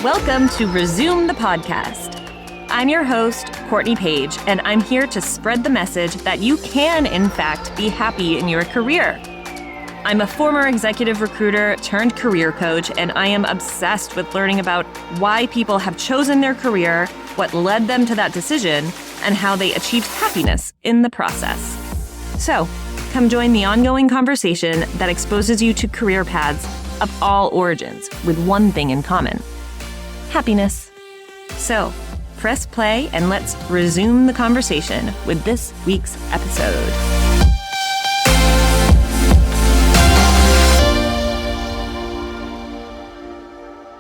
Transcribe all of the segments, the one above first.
Welcome to Resume the Podcast. I'm your host, Courtney Page, and I'm here to spread the message that you can, in fact, be happy in your career. I'm a former executive recruiter turned career coach, and I am obsessed with learning about why people have chosen their career, what led them to that decision, and how they achieved happiness in the process. So, come join the ongoing conversation that exposes you to career paths of all origins with one thing in common: happiness. So, press play and let's resume the conversation with this week's episode.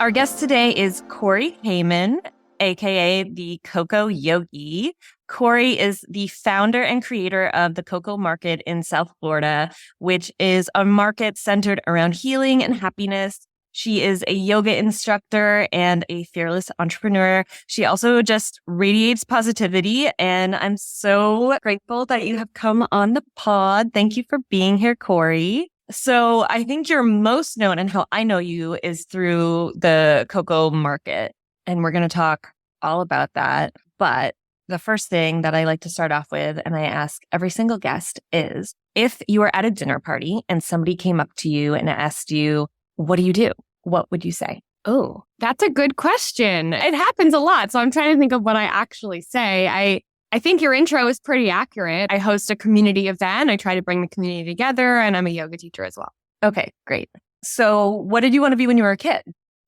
Our guest today is Corey Heyman, aka the Coco Yogi. Corey is the founder and creator of the Coco Market in South Florida, which is a market centered around healing and happiness. She is a yoga instructor and a fearless entrepreneur. She also just radiates positivity, and I'm so grateful that you have come on the pod. Thank you for being here, Corey. So I think you're most known, and how I know you is through the Coco Market, and we're going to talk all about that. But the first thing that I like to start off with, and I ask every single guest, is if you were at a dinner party and somebody came up to you and asked you, what do? What would you say? Oh, that's a good question. It happens a lot. So I'm trying to think of what I actually say. I think your intro is pretty accurate. I host a community event. I try to bring the community together, and I'm a yoga teacher as well. Okay, great. So what did you want to be when you were a kid?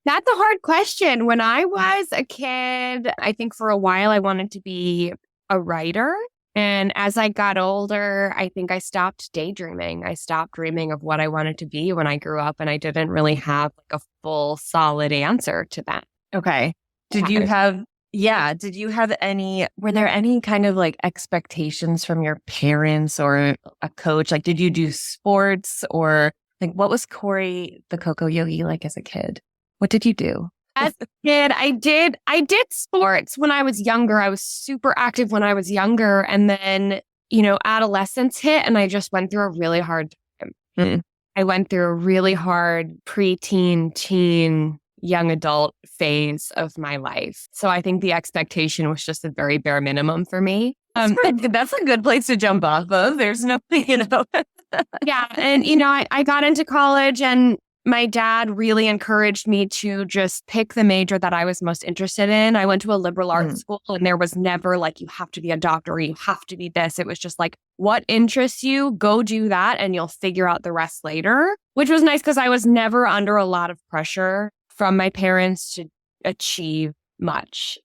That's a hard question. When I was a kid, I think for a while I wanted to be a writer. And as I got older, I think I stopped daydreaming. I stopped dreaming of what I wanted to be when I grew up, and I didn't really have like a full, solid answer to that. Okay. Did you have were there any kind of like expectations from your parents or a coach? Like, did you do sports, or like what was Corey, the Coco Yogi, like as a kid? What did you do? As a kid, I did sports when I was younger. I was super active when I was younger. And then, adolescence hit, and I just went through a really hard time. Mm. I went through a really hard preteen, teen, young adult phase of my life. So I think the expectation was just a very bare minimum for me. That's a good place to jump off of. There's no, Yeah. And, I got into college, and my dad really encouraged me to just pick the major that I was most interested in. I went to a liberal arts school, and there was never like, you have to be a doctor or you have to be this. It was just like, what interests you, go do that, and you'll figure out the rest later, which was nice because I was never under a lot of pressure from my parents to achieve much.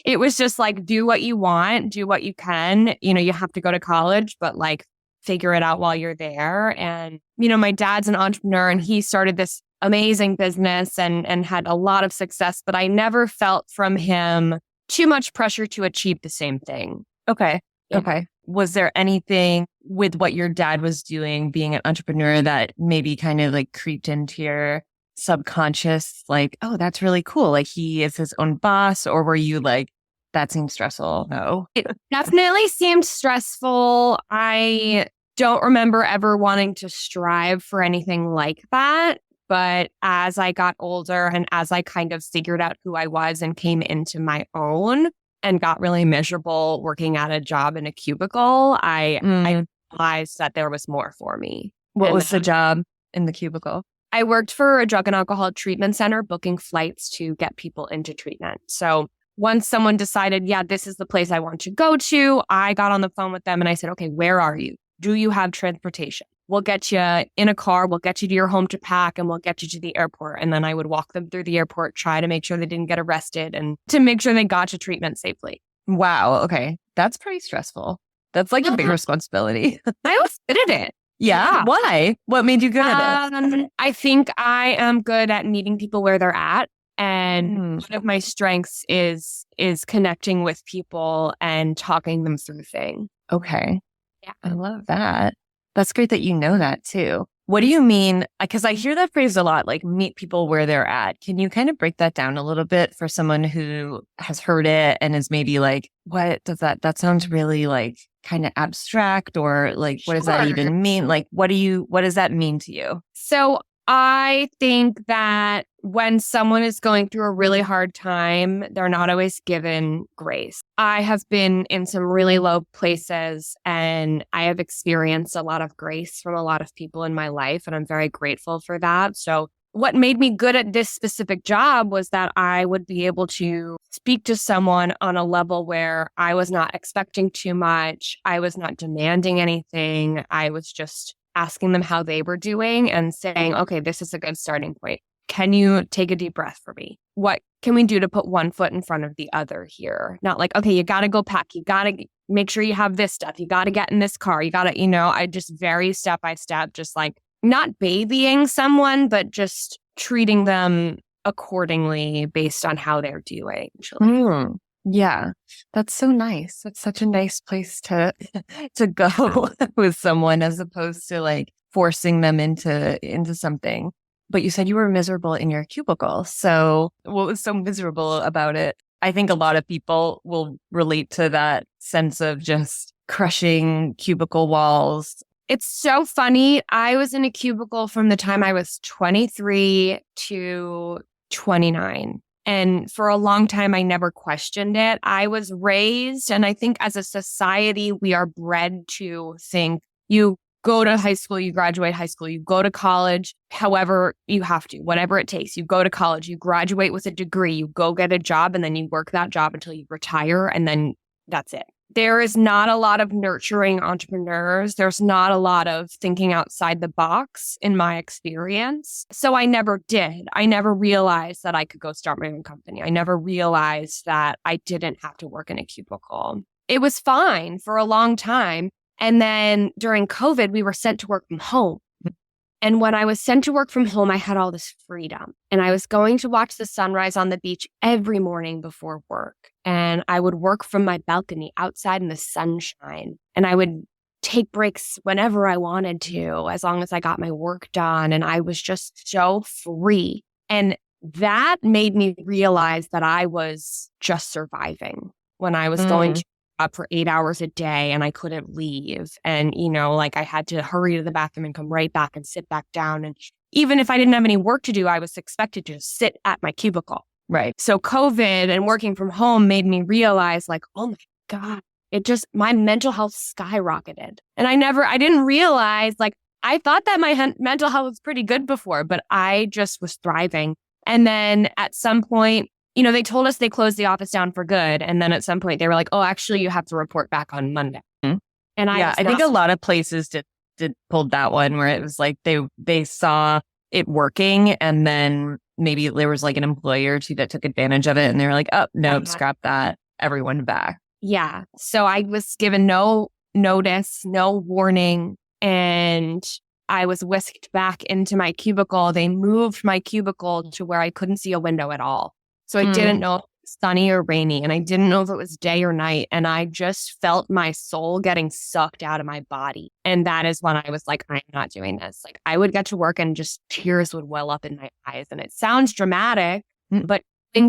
It was just like, do what you want, do what you can. You have to go to college, but like, figure it out while you're there. And, my dad's an entrepreneur, and he started this amazing business and had a lot of success, but I never felt from him too much pressure to achieve the same thing. Okay. Yeah. Okay. Was there anything with what your dad was doing, being an entrepreneur, that maybe kind of like creeped into your subconscious? Like, oh, that's really cool. Like, he is his own boss. Or were you like, that seems stressful? No. It definitely seemed stressful. I don't remember ever wanting to strive for anything like that. But as I got older, and as I kind of figured out who I was and came into my own and got really miserable working at a job in a cubicle, I realized that there was more for me. What was the job in the cubicle? I worked for a drug and alcohol treatment center, booking flights to get people into treatment. So once someone decided, yeah, this is the place I want to go to, I got on the phone with them and I said, okay, where are you? Do you have transportation? We'll get you in a car. We'll get you to your home to pack, and we'll get you to the airport. And then I would walk them through the airport, try to make sure they didn't get arrested and to make sure they got to treatment safely. Wow. Okay. That's pretty stressful. That's like a big responsibility. I was good at it. Yeah. Why? What made you good at it? I think I am good at meeting people where they're at. And one of my strengths is connecting with people and talking them through things. Okay. Yeah. I love that. That's great that you know that too. What do you mean? Because I hear that phrase a lot, like meet people where they're at. Can you kind of break that down a little bit for someone who has heard it and is maybe like, what does that sounds really like kind of abstract, or like, what does that even mean? Like, what does that mean to you? So I think that when someone is going through a really hard time, they're not always given grace. I have been in some really low places and I have experienced a lot of grace from a lot of people in my life, and I'm very grateful for that. So what made me good at this specific job was that I would be able to speak to someone on a level where I was not expecting too much. I was not demanding anything. I was just asking them how they were doing and saying, okay, this is a good starting point. Can you take a deep breath for me? What can we do to put one foot in front of the other here? Not like, okay, you got to go pack. You got to make sure you have this stuff. You got to get in this car. You got to, I just very step by step, just like not babying someone, but just treating them accordingly based on how they're doing. Yeah, that's so nice. That's such a nice place to go with someone, as opposed to like forcing them into something. But you said you were miserable in your cubicle. So what was so miserable about it? I think a lot of people will relate to that sense of just crushing cubicle walls. It's so funny. I was in a cubicle from the time I was 23 to 29. And for a long time, I never questioned it. I was raised, and I think as a society, we are bred to think you go to high school, you graduate high school, you go to college, however you have to, whatever it takes. You go to college, you graduate with a degree, you go get a job, and then you work that job until you retire, and then that's it. There is not a lot of nurturing entrepreneurs. There's not a lot of thinking outside the box in my experience. So I never did. I never realized that I could go start my own company. I never realized that I didn't have to work in a cubicle. It was fine for a long time. And then during COVID, we were sent to work from home. And when I was sent to work from home, I had all this freedom. And I was going to watch the sunrise on the beach every morning before work. And I would work from my balcony outside in the sunshine. And I would take breaks whenever I wanted to, as long as I got my work done. And I was just so free. And that made me realize that I was just surviving when I was going to up for 8 hours a day and I couldn't leave. And, like I had to hurry to the bathroom and come right back and sit back down. And even if I didn't have any work to do, I was expected to sit at my cubicle. Right. So COVID and working from home made me realize like, oh my God, my mental health skyrocketed. And I didn't realize, like, I thought that my mental health was pretty good before, but I just was thriving. And then at some point, they told us they closed the office down for good. And then at some point they were like, oh, actually you have to report back on Monday. Mm-hmm. And I think a lot of places did pulled that one where it was like they saw it working, and then maybe there was like an employer or two that took advantage of it, and they were like, oh, no, scrap that, everyone back. Yeah. So I was given no notice, no warning, and I was whisked back into my cubicle. They moved my cubicle to where I couldn't see a window at all. So I didn't know if it was sunny or rainy, and I didn't know if it was day or night. And I just felt my soul getting sucked out of my body. And that is when I was like, I'm not doing this. Like, I would get to work and just tears would well up in my eyes. And it sounds dramatic, but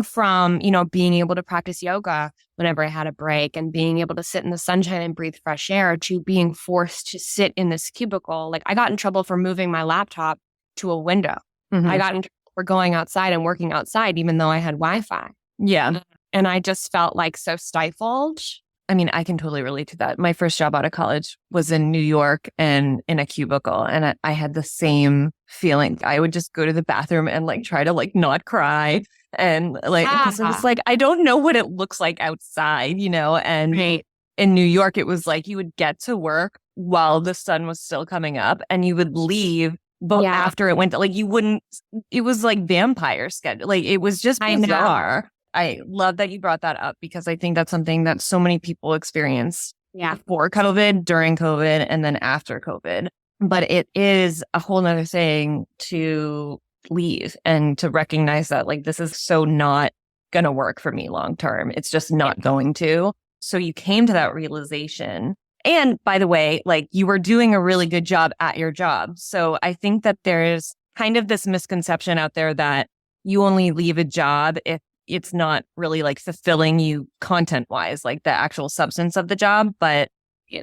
from, being able to practice yoga whenever I had a break and being able to sit in the sunshine and breathe fresh air, to being forced to sit in this cubicle. Like, I got in trouble for moving my laptop to a window. Mm-hmm. I got in trouble for going outside and working outside, even though I had Wi-Fi. Yeah. And I just felt like so stifled. I mean, I can totally relate to that. My first job out of college was in New York and in a cubicle. And I had the same feeling. I would just go to the bathroom and like try to like not cry. And like, because it was like, I don't know what it looks like outside, and in New York, it was like you would get to work while the sun was still coming up and you would leave. But after it went, like you wouldn't, it was like vampire schedule. Like it was just bizarre. I love that you brought that up, because I think that's something that so many people experience before COVID, during COVID, and then after COVID. But it is a whole nother thing to leave and to recognize that like, this is so not going to work for me long term. It's just not going to. So you came to that realization. And by the way, like you were doing a really good job at your job. So I think that there's kind of this misconception out there that you only leave a job if it's not really like fulfilling you content wise, like the actual substance of the job. But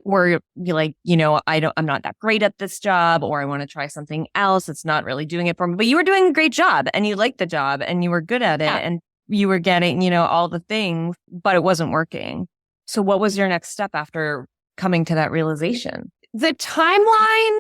were you like, I'm not that great at this job, or I want to try something else. It's not really doing it for me. But you were doing a great job and you liked the job and you were good at it and you were getting, all the things, but it wasn't working. So what was your next step after coming to that realization? The timeline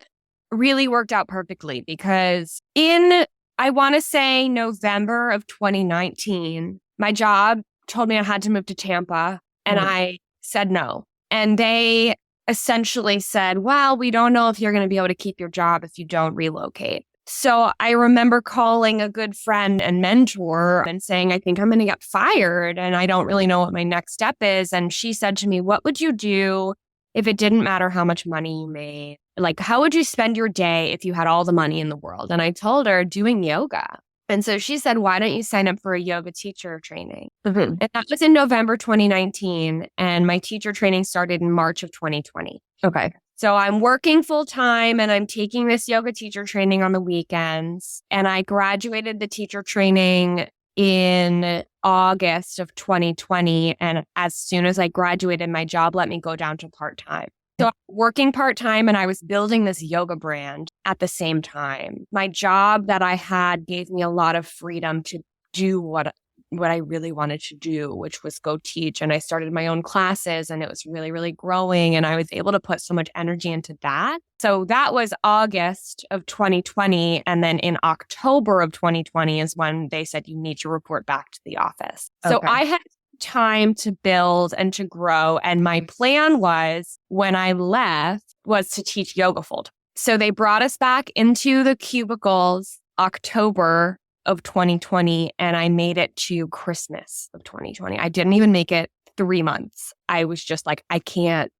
really worked out perfectly because I want to say November of 2019, my job told me I had to move to Tampa and I said no. And they essentially said, well, we don't know if you're going to be able to keep your job if you don't relocate. So I remember calling a good friend and mentor and saying, I think I'm going to get fired and I don't really know what my next step is. And she said to me, what would you do if it didn't matter how much money you made? Like, how would you spend your day if you had all the money in the world? And I told her doing yoga. And so she said, why don't you sign up for a yoga teacher training? And that was in November 2019. And my teacher training started in March of 2020. Okay. So I'm working full time and I'm taking this yoga teacher training on the weekends. And I graduated the teacher training in August of 2020. And as soon as I graduated, my job let me go down to part-time. So I'm working part-time and I was building this yoga brand at the same time. My job that I had gave me a lot of freedom to do what I really wanted to do, which was go teach. And I started my own classes and it was really, really growing. And I was able to put so much energy into that. So that was August of 2020. And then in October of 2020 is when they said, you need to report back to the office. So I had time to build and to grow. And my plan was when I left was to teach yoga full time. So they brought us back into the cubicles October of 2020 and I made it to Christmas of 2020. I didn't even make it 3 months. I was just like, I can't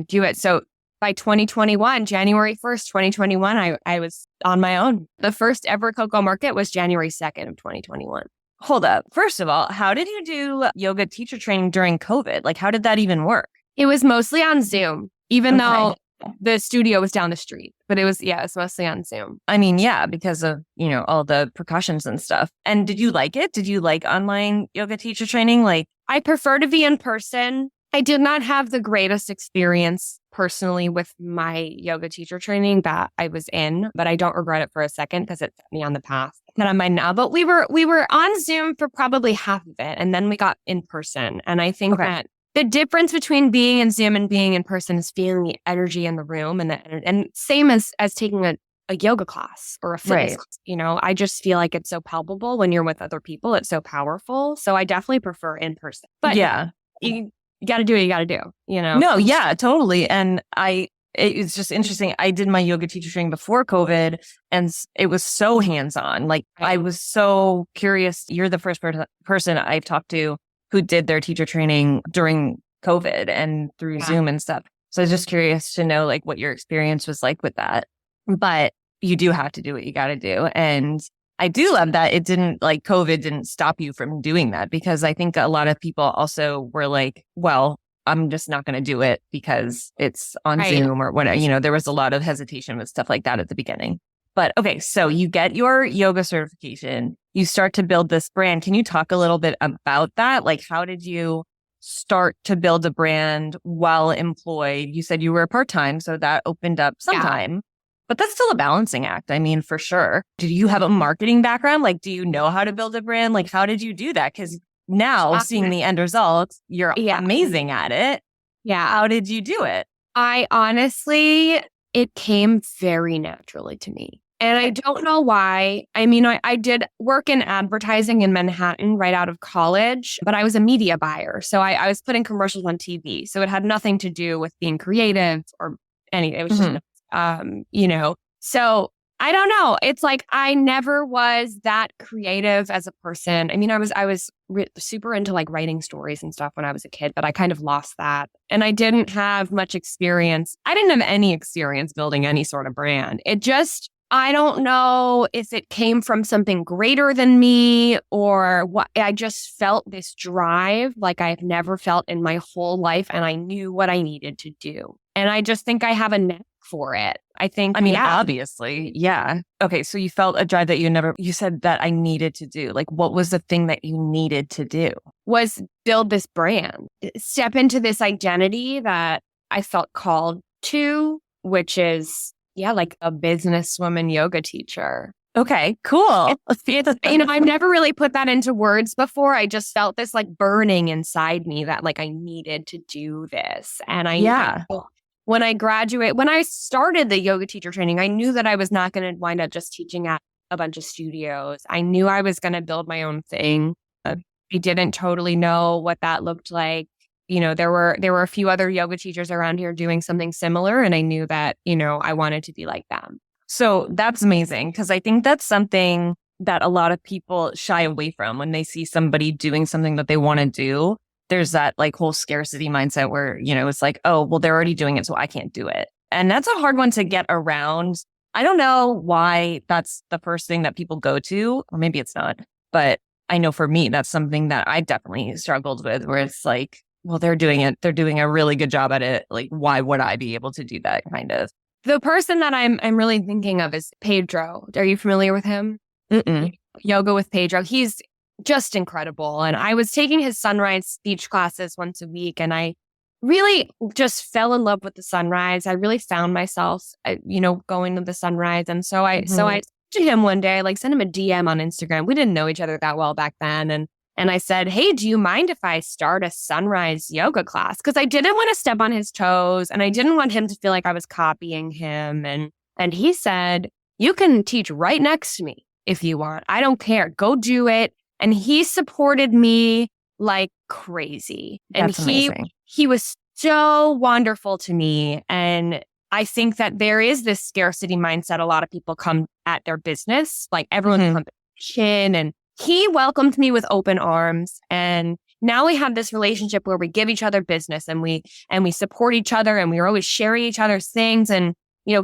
do it. So by 2021, January 1st, 2021, I was on my own. The first ever Coco Market was January 2nd of 2021. Hold up. First of all, how did you do yoga teacher training during COVID? Like, how did that even work? It was mostly on Zoom, even though the studio was down the street, but it was mostly on Zoom. I mean, yeah, because of, all the precautions and stuff. And did you like it? Did you like online yoga teacher training? Like, I prefer to be in person. I did not have the greatest experience personally with my yoga teacher training that I was in, but I don't regret it for a second because it set me on the path that I'm in now. But we were on Zoom for probably half of it, and then we got in person. And I think that the difference between being in Zoom and being in person is feeling the energy in the room, and same as taking a yoga class or a fitness class. I just feel like it's so palpable when you're with other people. It's so powerful. So I definitely prefer in person. But yeah, you got to do what you got to do. No, yeah, totally. And it's just interesting. I did my yoga teacher training before COVID and it was so hands-on. Like I was so curious. You're the first person I've talked to who did their teacher training during COVID and through Zoom and stuff. So I was just curious to know like what your experience was like with that. But you do have to do what you got to do. And I do love that it didn't COVID didn't stop you from doing that, because I think a lot of people also were like, well, I'm just not going to do it because it's on Zoom or whatever. There was a lot of hesitation with stuff like that at the beginning. But okay, so you get your yoga certification, you start to build this brand. Can you talk a little bit about that? Like, how did you start to build a brand while employed? You said you were part-time, so that opened up some time, but that's still a balancing act. I mean, for sure. Do you have a marketing background? Like, do you know how to build a brand? Like, how did you do that? Because now seeing the end results, you're amazing at it. Yeah. How did you do it? I honestly, it came very naturally to me. And I don't know why. I mean, I did work in advertising in Manhattan right out of college, but I was a media buyer. So I was putting commercials on TV. So it had nothing to do with being creative or anything. It was just, So I don't know. It's like I never was that creative as a person. I mean, I was super into like writing stories and stuff when I was a kid, but I kind of lost that. And I didn't have much experience. I didn't have any experience building any sort of brand. It just, I don't know if it came from something greater than me or what. I just felt this drive like I've never felt in my whole life. And I knew what I needed to do. And I just think I have a knack for it. Obviously. Yeah. Okay. So you felt a drive that you said that I needed to do. Like, what was the thing that you needed to do? Was build this brand, step into this identity that I felt called to, which is, like a businesswoman yoga teacher. Okay, cool. I've never really put that into words before. I just felt this like burning inside me that like I needed to do this. And when I started the yoga teacher training, I knew that I was not going to wind up just teaching at a bunch of studios. I knew I was going to build my own thing. I didn't totally know what that looked like. There were a few other yoga teachers around here doing something similar, and I knew that, I wanted to be like them. So that's amazing, because I think that's something that a lot of people shy away from when they see somebody doing something that they want to do. There's that like whole scarcity mindset where, it's like, oh, well, they're already doing it, so I can't do it. And that's a hard one to get around. I don't know why that's the first thing that people go to, or maybe it's not. But I know for me, that's something that I definitely struggled with, where it's like, well, they're doing it. They're doing a really good job at it. Like, why would I be able to do that kind of? The person that I'm really thinking of is Pedro. Are you familiar with him? Mm-mm. Yoga with Pedro. He's just incredible. And I was taking his sunrise speech classes once a week, and I really just fell in love with the sunrise. I really found myself, going to the sunrise. And so I to him one day, like sent him a DM on Instagram. We didn't know each other that well back then. And I said, hey, do you mind if I start a sunrise yoga class? Because I didn't want to step on his toes, and I didn't want him to feel like I was copying him. And he said, you can teach right next to me if you want. I don't care. Go do it. And he supported me like crazy. And That's amazing. He was so wonderful to me. And I think that there is this scarcity mindset. A lot of people come at their business, like everyone's competition, and he welcomed me with open arms. And now we have this relationship where we give each other business, and we support each other, and we're always sharing each other's things. And,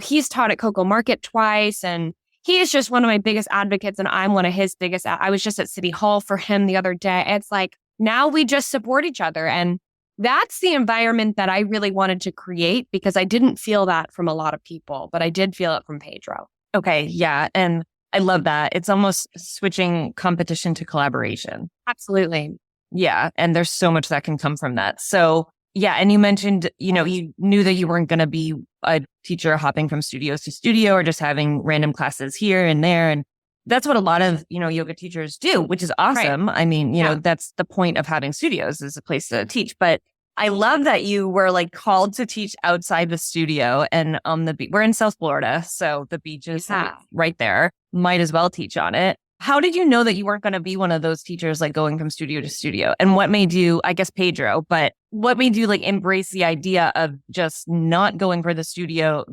he's taught at Coco Market twice, and he is just one of my biggest advocates, and I'm one of his biggest. I was just at City Hall for him the other day. It's like, now we just support each other. And that's the environment that I really wanted to create, because I didn't feel that from a lot of people, but I did feel it from Pedro. Okay. Yeah. And I love that. It's almost switching competition to collaboration. Absolutely. Yeah. And there's so much that can come from that. So yeah. And you mentioned, you knew that you weren't going to be a teacher hopping from studios to studio or just having random classes here and there. And that's what a lot of, yoga teachers do, which is awesome. Right. I mean, that's the point of having studios, is a place to teach. But I love that you were like called to teach outside the studio and on the beach. We're in South Florida, so the beach is right there. Might as well teach on it. How did you know that you weren't going to be one of those teachers like going from studio to studio? And what made you, I guess Pedro, but what made you like embrace the idea of just not going for the studio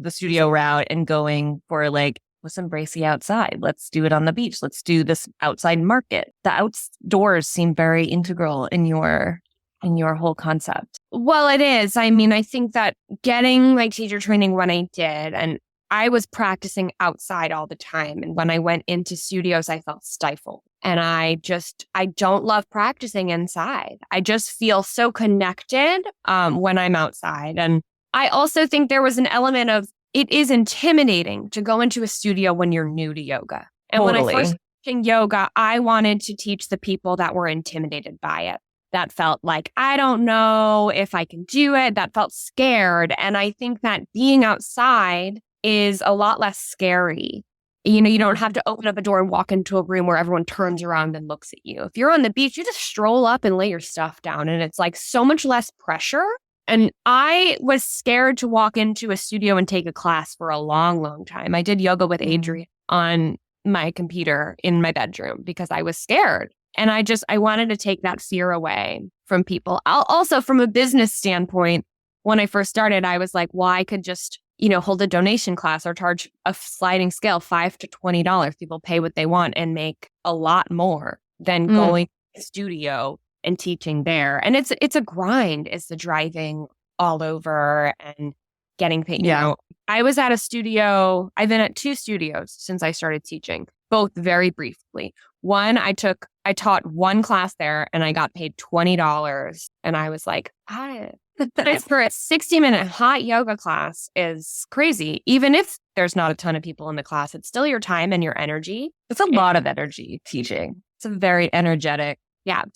route and going for like, let's embrace the outside. Let's do it on the beach. Let's do this outside market. The outdoors seem very integral in your whole concept. Well, it is. I mean, I think that getting like teacher training when I did, and I was practicing outside all the time. And when I went into studios, I felt stifled. And I don't love practicing inside. I just feel so connected when I'm outside. And I also think there was an element of, it is intimidating to go into a studio when you're new to yoga. And Totally. When I first teaching yoga, I wanted to teach the people that were intimidated by it. That felt like, I don't know if I can do it. That felt scared. And I think that being outside is a lot less scary. You don't have to open up a door and walk into a room where everyone turns around and looks at you. If you're on the beach, you just stroll up and lay your stuff down. And it's like so much less pressure. And I was scared to walk into a studio and take a class for a long, long time. I did yoga with Adrian on my computer in my bedroom because I was scared. And I wanted to take that fear away from people. Also, from a business standpoint, when I first started, I was like, well, I could just, hold a donation class or charge a sliding scale, $5 to $20. People pay what they want and make a lot more than going to the studio and teaching there. And it's a grind. It's the driving all over and getting paid. Yeah. I was at a studio. I've been at 2 studios since I started teaching, both very briefly. One, I taught one class there and I got paid $20. And I was like, for a 60-minute hot yoga class is crazy. Even if there's not a ton of people in the class, it's still your time and your energy. It's a lot of energy teaching. It's a very energetic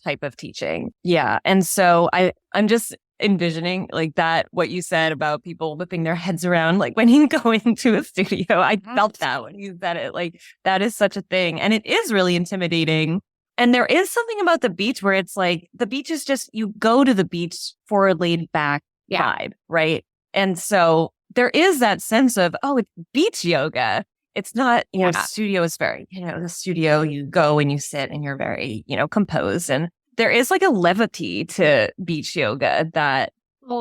type of teaching. Yeah. And so I'm just envisioning like that, what you said about people whipping their heads around, like when you go into a studio. I felt that when you said it, like that is such a thing. And it is really intimidating. And there is something about the beach where it's like, the beach is just, you go to the beach for a laid back vibe, right? And so there is that sense of, oh, it's beach yoga. It's not, studio is very, the studio, you go and you sit and you're very, composed. And there is like a levity to beach yoga that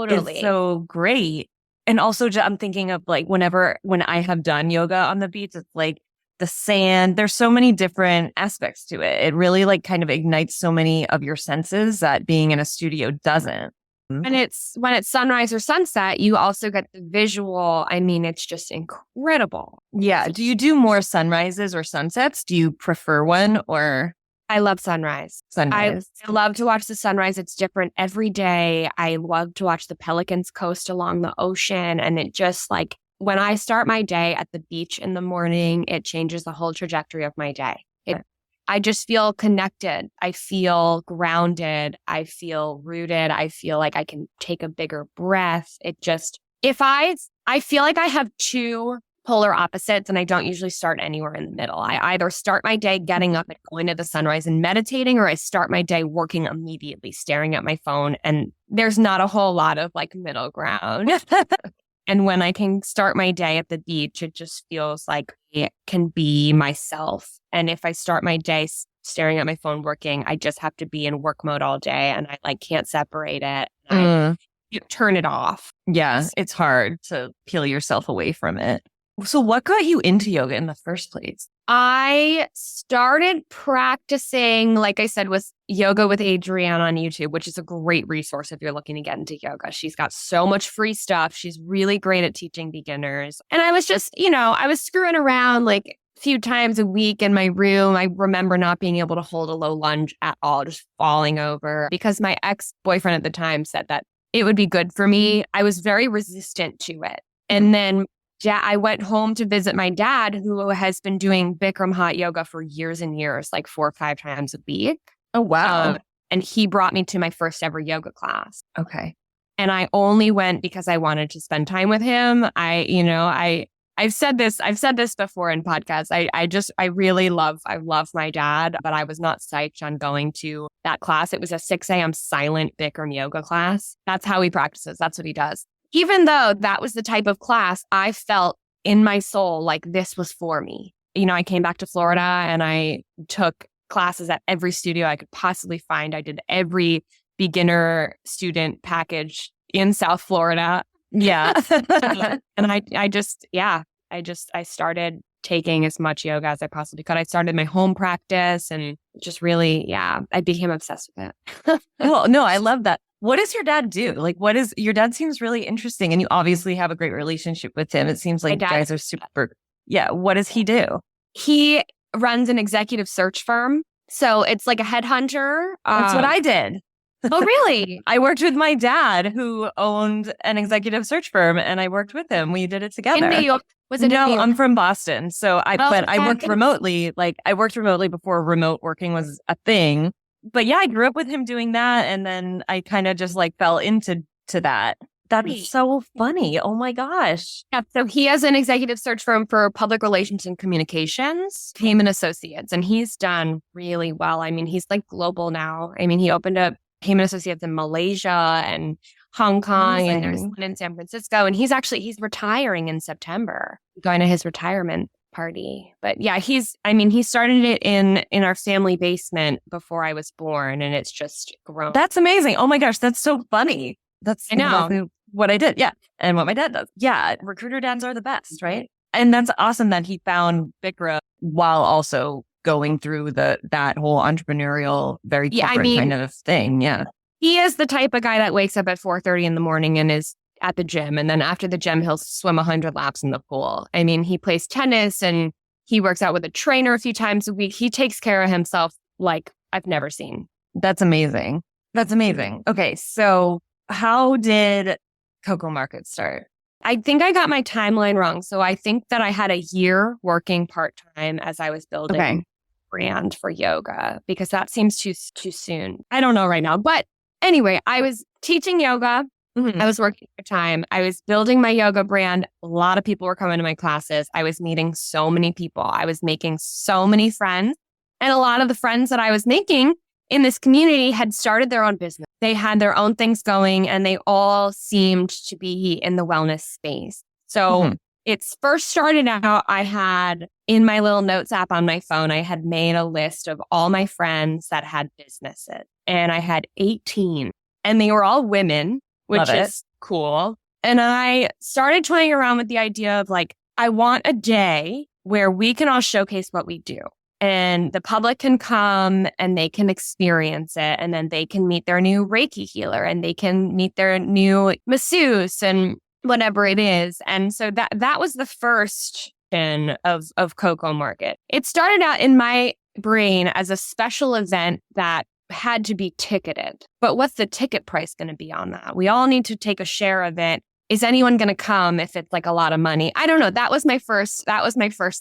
is so great. And also I'm thinking of like when I have done yoga on the beach, it's like the sand, there's so many different aspects to it. It really like kind of ignites so many of your senses that being in a studio doesn't. And it's when it's sunrise or sunset, you also get the visual. I mean, it's just incredible. Yeah. Do you do more sunrises or sunsets? Do you prefer one or? I love sunrise. I love to watch the sunrise. It's different every day. I love to watch the pelicans coast along the ocean. And it just like when I start my day at the beach in the morning, it changes the whole trajectory of my day. I just feel connected. I feel grounded. I feel rooted. I feel like I can take a bigger breath. I feel like I have two polar opposites and I don't usually start anywhere in the middle. I either start my day getting up and going to the sunrise and meditating, or I start my day working immediately, staring at my phone. And there's not a whole lot of like middle ground. And when I can start my day at the beach, it just feels like I can be myself. And if I start my day staring at my phone working, I just have to be in work mode all day and I like can't separate it. I turn it off. Yeah, it's hard to peel yourself away from it. So what got you into yoga in the first place? I started practicing, like I said, with Yoga with Adrienne on YouTube, which is a great resource if you're looking to get into yoga. She's got so much free stuff. She's really great at teaching beginners. And I was just, I was screwing around like a few times a week in my room. I remember not being able to hold a low lunge at all, just falling over because my ex-boyfriend at the time said that it would be good for me. I was very resistant to it. And then I went home to visit my dad, who has been doing Bikram hot yoga for years and years, like 4 or 5 times a week. Oh, wow. And he brought me to my first ever yoga class. Okay. And I only went because I wanted to spend time with him. I've said this before in podcasts. I love my dad, but I was not psyched on going to that class. It was a 6 a.m. silent Bikram yoga class. That's how he practices. That's what he does. Even though that was the type of class, I felt in my soul like this was for me. I came back to Florida and I took classes at every studio I could possibly find. I did every beginner student package in South Florida. Yeah. And I started taking as much yoga as I possibly could. I started my home practice and just really, I became obsessed with it. Well, no, I love that. What does your dad do? Like, your dad seems really interesting and you obviously have a great relationship with him. It seems like you guys are super. Yeah. What does he do? He runs an executive search firm. So it's like a headhunter. That's what I did. Oh, really? I worked with my dad who owned an executive search firm and I worked with him. We did it together. In New York? Was it No, in New York? I'm from Boston. So I worked remotely. Like I worked remotely before remote working was a thing. But yeah, I grew up with him doing that. And then I kind of just like fell into that. That's so funny. Oh my gosh. Yeah. So he has an executive search firm for public relations and communications, Heyman Associates, and he's done really well. I mean, he's like global now. I mean, he opened up Heyman Associates in Malaysia and Hong Kong, and there's one in San Francisco. And he's retiring in September, going to his retirement party. But yeah, he started it in our family basement before I was born, and it's just grown. That's amazing. Oh my gosh, that's so funny. I know. Exactly what I did. Yeah. And what my dad does. Yeah. Recruiter dads are the best, right? And that's awesome that he found Bikram while also going through that whole entrepreneurial, very corporate kind of thing. Yeah. He is the type of guy that wakes up at 4:30 in the morning and is at the gym. And then after the gym, he'll swim 100 laps in the pool. I mean, he plays tennis and he works out with a trainer a few times a week. He takes care of himself like I've never seen. That's amazing. That's amazing. Okay. So how did Coco Market start? I think I got my timeline wrong. So I think that I had a year working part-time as I was building a brand for yoga, because that seems too soon. I don't know right now. But anyway, I was teaching yoga. Mhm. I was working part-time. I was building my yoga brand. A lot of people were coming to my classes. I was meeting so many people. I was making so many friends. And a lot of the friends that I was making in this community had started their own business. They had their own things going and they all seemed to be in the wellness space. So Mhm. it's first started out, I had in my little notes app on my phone, I had made a list of all my friends that had businesses and I had 18 and they were all women, which Love it. is cool. And I started toying around with the idea of like, I want a day where we can all showcase what we do. And the public can come and they can experience it. And then they can meet their new Reiki healer and they can meet their new masseuse and whatever it is. And so that was the first of Coco Market. It started out in my brain as a special event that had to be ticketed. But what's the ticket price going to be on that? We all need to take a share of it. Is anyone going to come if it's like a lot of money? I don't know. That was my first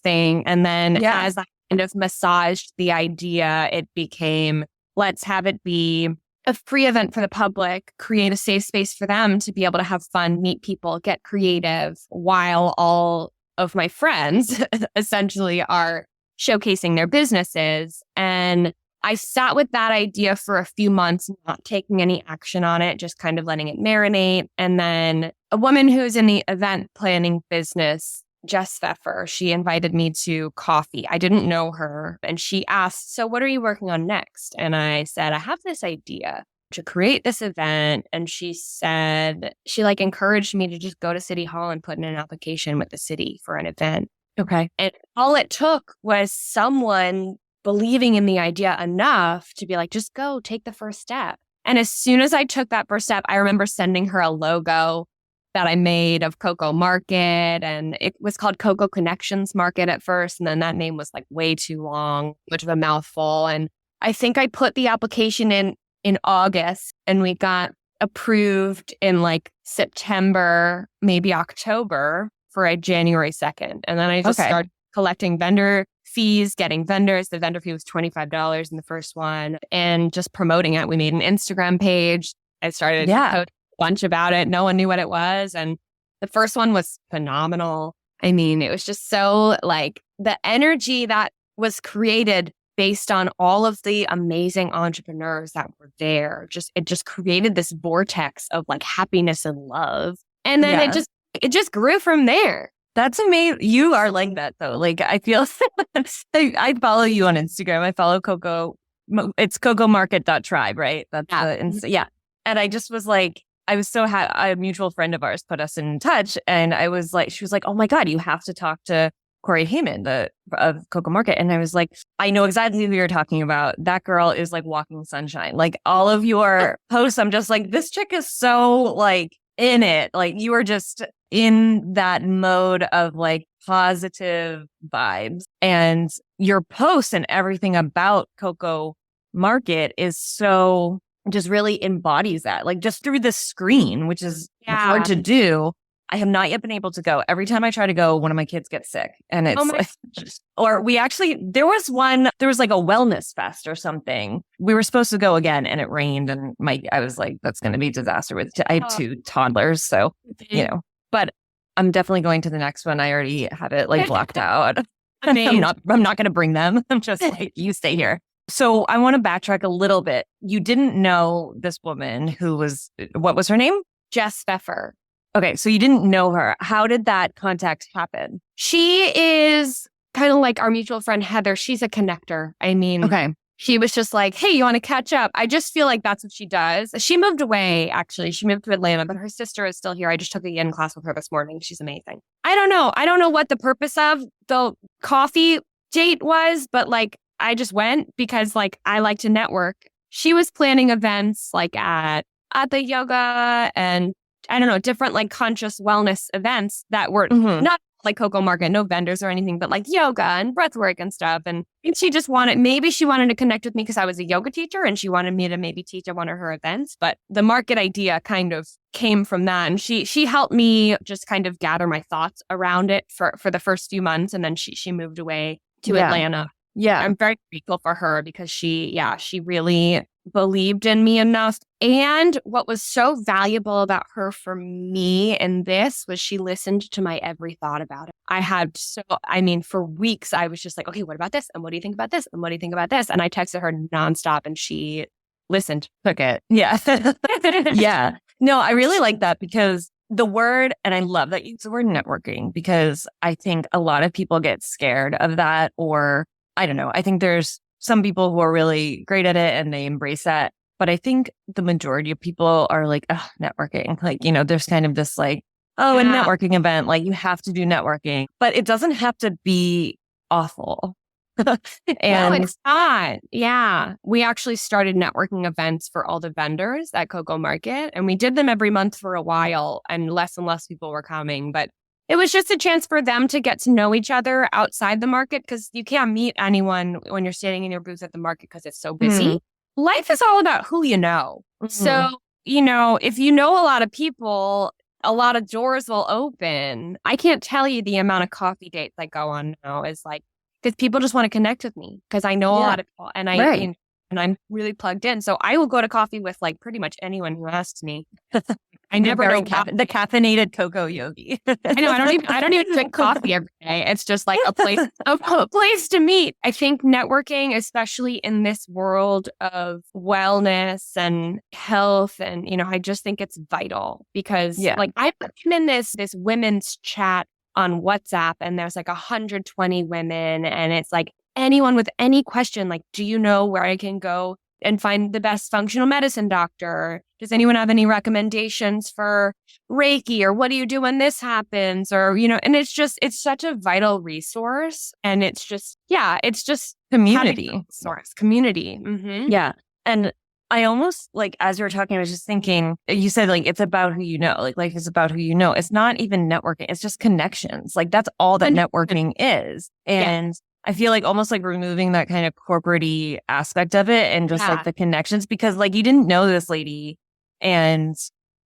thing. And then as I kind of massaged the idea, it became, let's have it be a free event for the public, create a safe space for them to be able to have fun, meet people, get creative while all of my friends essentially are showcasing their businesses. And I sat with that idea for a few months, not taking any action on it, just kind of letting it marinate. And then a woman who's in the event planning business, Jess Pfeffer, she invited me to coffee. I didn't know her. And she asked, so what are you working on next? And I said, I have this idea to create this event. And she said, she like encouraged me to just go to City Hall and put in an application with the city for an event. Okay. And all it took was someone believing in the idea enough to be like, just go, take the first step. And as soon as I took that first step, I remember sending her a logo that I made of Coco Market. And it was called Coco Connections Market at first. And then that name was like way too long, much of a mouthful. And I think I put the application in August and we got approved in like September, maybe October for a January 2nd. And then I just started collecting vendor fees, getting vendors. The vendor fee was $25 in the first one and just promoting it. We made an Instagram page. I started to post a bunch about it. No one knew what it was. And the first one was phenomenal. I mean, it was just so like the energy that was created based on all of the amazing entrepreneurs that were there. It just created this vortex of like happiness and love. And then it just grew from there. That's amazing. You are like that though. Like I feel I follow you on Instagram. I follow Coco. It's cocomarket.tribe, right? That's yeah. And I just was like, I was so happy. A mutual friend of ours put us in touch and I was like, she was like, oh my God, you have to talk to Corey Heyman, of Coco Market. And I was like, I know exactly who you're talking about. That girl is like walking sunshine. Like all of your posts, I'm just like, this chick is so like in it. Like you are just in that mode of like positive vibes. And your posts and everything about Coco Market is so just really embodies that, like just through the screen, which is hard to do. I have not yet been able to go. Every time I try to go, one of my kids gets sick. And it's or there was like a wellness fest or something. We were supposed to go again and it rained and I was like, that's going to be a disaster I have 2 toddlers. So, but I'm definitely going to the next one. I already have it like blocked out. I'm not going to bring them. I'm just like, you stay here. So I want to backtrack a little bit. You didn't know this woman what was her name? Jess Pfeffer. Okay, so you didn't know her. How did that contact happen? She is kind of like our mutual friend, Heather. She's a connector. I mean, she was just like, hey, you want to catch up? I just feel like that's what she does. She moved away, actually. She moved to Atlanta, but her sister is still here. I just took a yin class with her this morning. She's amazing. I don't know what the purpose of the coffee date was, but like, I just went because like, I like to network. She was planning events like at the yoga and I don't know, different like conscious wellness events that were not like Coco Market, no vendors or anything, but like yoga and breath work and stuff. And she just maybe she wanted to connect with me because I was a yoga teacher and she wanted me to maybe teach at one of her events. But the market idea kind of came from that. And she helped me just kind of gather my thoughts around it for the first few months. And then she moved away to Atlanta. Yeah. I'm very grateful for her because she really believed in me enough. And what was so valuable about her for me in this was she listened to my every thought about it. For weeks, I was just like, okay, what about this? And what do you think about this? And what do you think about this? And I texted her nonstop and she listened. Took it. Yeah. Yeah. No, I really like that because the word, and I love that you use the word networking, because I think a lot of people get scared of that, or I don't know. I think there's some people who are really great at it and they embrace that. But I think the majority of people are like, oh, networking. Like, there's kind of this like, oh, a networking event, like you have to do networking, but it doesn't have to be awful. No, it's not. Yeah. We actually started networking events for all the vendors at Coco Market, and we did them every month for a while, and less people were coming. But it was just a chance for them to get to know each other outside the market, because you can't meet anyone when you're standing in your booth at the market because it's so busy. Life is all about who you know. So, if you know a lot of people, a lot of doors will open. I can't tell you the amount of coffee dates I go on now is like, because people just want to connect with me because I know a lot of people and and I'm really plugged in. So I will go to coffee with like pretty much anyone who asks me. I never know the caffeinated cocoa yogi. I know. I don't even drink coffee every day. It's just like a place to meet. I think networking, especially in this world of wellness and health, and I just think it's vital because like I'm in this women's chat on WhatsApp, and there's like 120 women, and it's like anyone with any question, like, do you know where I can go and find the best functional medicine doctor? Does anyone have any recommendations for Reiki, or what do you do when this happens? Or, and it's such a vital resource, and it's just community. Community. Mm-hmm. Yeah. And I almost like, as you were talking, I was just thinking, you said like, it's about who you know, like it's about who you know. It's not even networking. It's just connections. Like that's all that networking is. And I feel like almost like removing that kind of corporate-y aspect of it and just like the connections, because like you didn't know this lady, and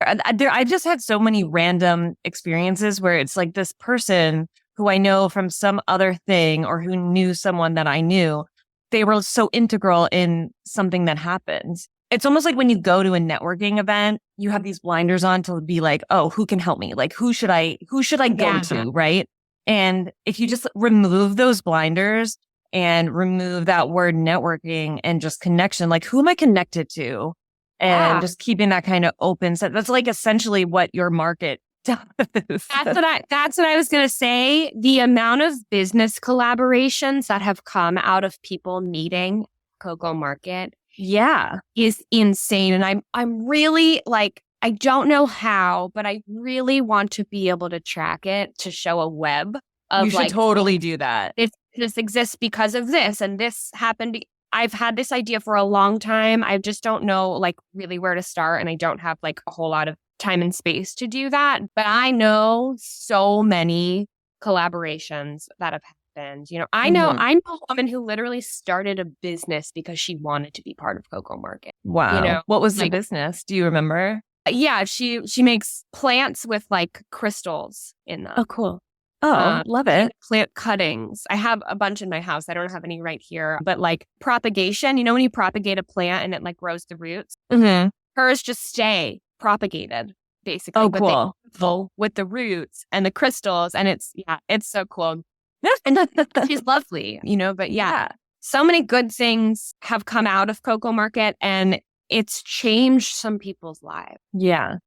I just had so many random experiences where it's like this person who I know from some other thing or who knew someone that I knew, they were so integral in something that happened. It's almost like when you go to a networking event, you have these blinders on to be like, oh, who can help me? Like, who should I go to? Right. And if you just remove those blinders and remove that word networking and just connection, like who am I connected to? And just keeping that kind of open. So that's like essentially what your market does. That's what I was going to say. The amount of business collaborations that have come out of people meeting Coco Market is insane. And I'm really like, I don't know how, but I really want to be able to track it, to show a web of, you should totally do that. This exists because of this, and this happened. I've had this idea for a long time. I just don't know like really where to start, and I don't have like a whole lot of time and space to do that. But I know so many collaborations that have happened. I know a woman who literally started a business because she wanted to be part of Coco Market. Wow. What was the business? Do you remember? Yeah, she makes plants with like crystals in them. Oh, cool. Oh, love it. Plant cuttings. I have a bunch in my house. I don't have any right here. But like propagation, when you propagate a plant and it like grows the roots, hers just stay propagated, basically. Oh, cool. With the roots and the crystals. And it's so cool. And she's lovely, but so many good things have come out of Coco Market, and it's changed some people's lives. Yeah.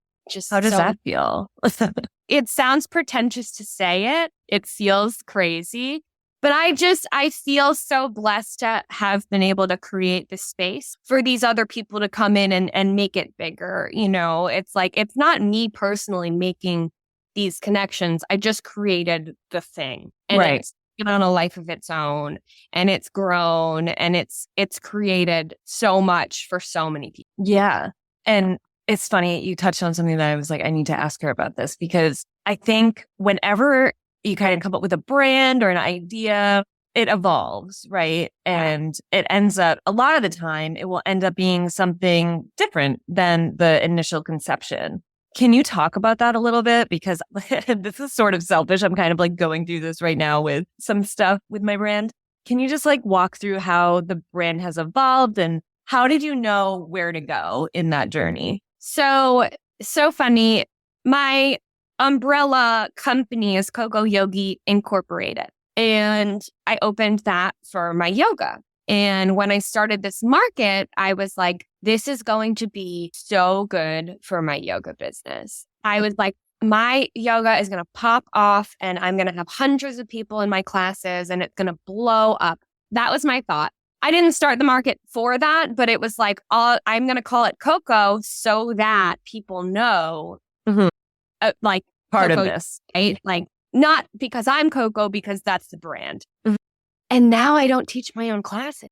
How does that feel? It sounds pretentious to say it. It feels crazy. But I feel so blessed to have been able to create this space for these other people to come in and make it bigger. It's like, it's not me personally making these connections. I just created the thing. And it's on a life of its own, and it's grown, and it's created so much for so many people. Yeah. And it's funny, you touched on something that I was like, I need to ask her about this, because I think whenever you kind of come up with a brand or an idea, it evolves, right? And it ends up, a lot of the time, it will end up being something different than the initial conception. Can you talk about that a little bit? Because this is sort of selfish. I'm kind of like going through this right now with some stuff with my brand. Can you just like walk through how the brand has evolved and how did you know where to go in that journey? So funny. My umbrella company is Coco Yogi Incorporated. And I opened that for my yoga. And when I started this market, I was like, this is going to be so good for my yoga business. I was like, my yoga is going to pop off and I'm going to have hundreds of people in my classes and it's going to blow up. That was my thought. I didn't start the market for that, but it was like, I'm going to call it Coco so that people know, like part Coco, of this, right? Like, not because I'm Coco, because that's the brand. And now I don't teach my own classes.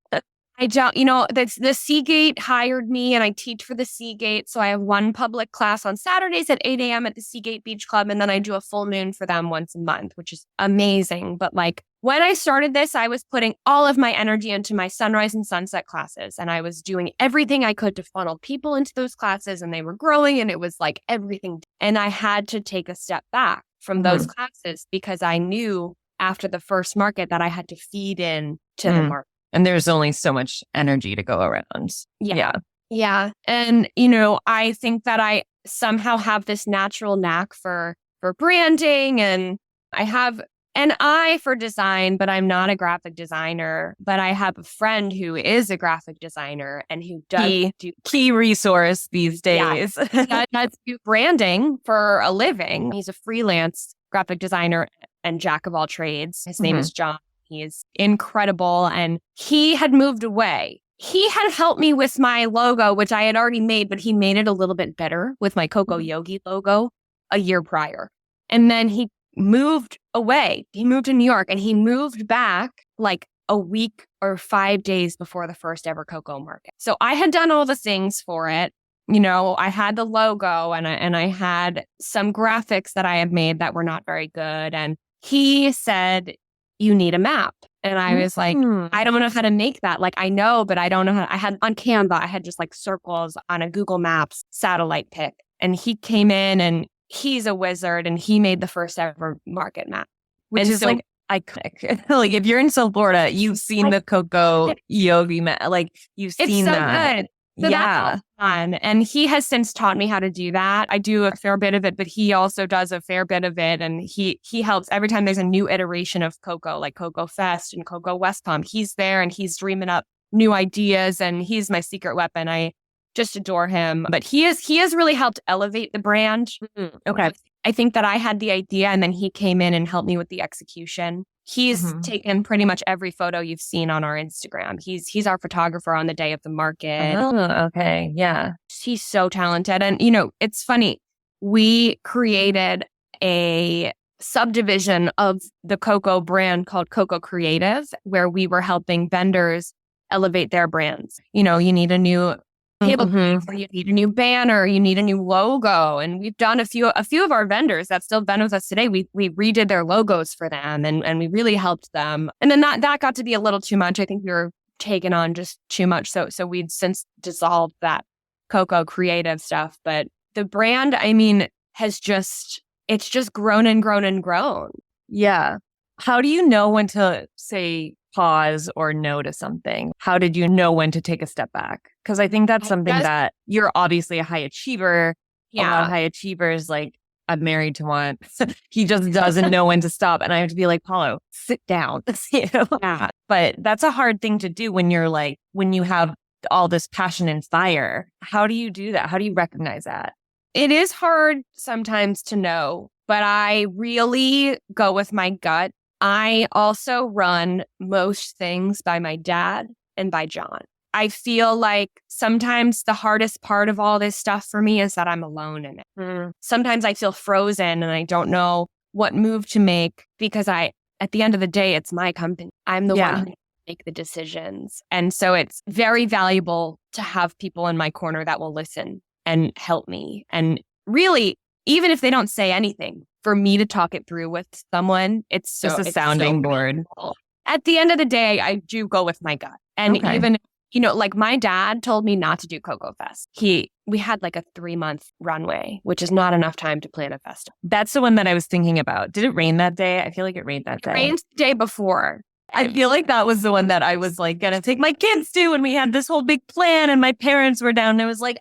I don't, the Seagate hired me and I teach for the Seagate. So I have one public class on Saturdays at 8 a.m. at the Seagate Beach Club. And then I do a full moon for them once a month, which is amazing. But like when I started this, I was putting all of my energy into my sunrise and sunset classes. And I was doing everything I could to funnel people into those classes and they were growing and it was like everything. And I had to take a step back from those classes because I knew after the first market that I had to feed in to the market. And there's only so much energy to go around. Yeah. And, I think that I somehow have this natural knack for branding and I have an eye for design, but I'm not a graphic designer. But I have a friend who is a graphic designer and who does key resource these days. Yeah, does do branding for a living. He's a freelance graphic designer and jack of all trades. His name is John. He is incredible. And he had moved away. He had helped me with my logo, which I had already made, but he made it a little bit better with my Coco Yogi logo a year prior. And then he moved away. He moved to New York and he moved back like a week or 5 days before the first ever Coco Market. So I had done all the things for it. I had the logo and I had some graphics that I had made that were not very good. And he said, you need a map. And I was like, I don't know how to make that. Like, I know, but I don't know how. I had on Canva, I had just like circles on a Google Maps satellite pic. And he came in and he's a wizard and he made the first ever market map. Which is like iconic. Like if you're in South Florida, you've seen the Coco Yogi map. Like you've seen that. Good. So that's fun. And he has since taught me how to do that. I do a fair bit of it, but he also does a fair bit of it. And he helps every time there's a new iteration of Coco, like Coco Fest and Coco West Palm. He's there and he's dreaming up new ideas and he's my secret weapon. I just adore him. But he has really helped elevate the brand. Okay. I think that I had the idea and then he came in and helped me with the execution. He's taken pretty much every photo you've seen on our Instagram. He's our photographer on the day of the market. Oh, okay. Yeah. He's so talented. And, it's funny. We created a subdivision of the Coco brand called Coco Creative, where we were helping vendors elevate their brands. You need a new or you need a new banner, you need a new logo. And we've done a few of our vendors that still vend with us today. We redid their logos for them and we really helped them. And then that got to be a little too much. I think we were taking on just too much. So we'd since dissolved that Coco Creative stuff. But the brand, it's just grown and grown and grown. Yeah. How do you know when to say pause or no to something? How did you know when to take a step back? Because I think that's something that you're obviously a high achiever. Yeah. A lot of high achievers, like I'm married to one. He just doesn't know when to stop. And I have to be like, Paulo, sit down. Yeah. But that's a hard thing to do when you have all this passion and fire. How do you do that? How do you recognize that? It is hard sometimes to know, but I really go with my gut. I also run most things by my dad and by John. I feel like sometimes the hardest part of all this stuff for me is that I'm alone in it. Sometimes I feel frozen and I don't know what move to make because at the end of the day, it's my company. I'm the one who make the decisions. And so it's very valuable to have people in my corner that will listen and help me. And really, even if they don't say anything, for me to talk it through with someone, it's just a sounding board. At the end of the day, I do go with my gut. And even, like my dad told me not to do Coco Fest. We had like a 3-month runway, which is not enough time to plan a festival. That's the one that I was thinking about. Did it rain that day? I feel like it rained that day. It rained the day before. I feel like that was the one that I was like gonna take my kids to, and we had this whole big plan, and my parents were down. And it was like,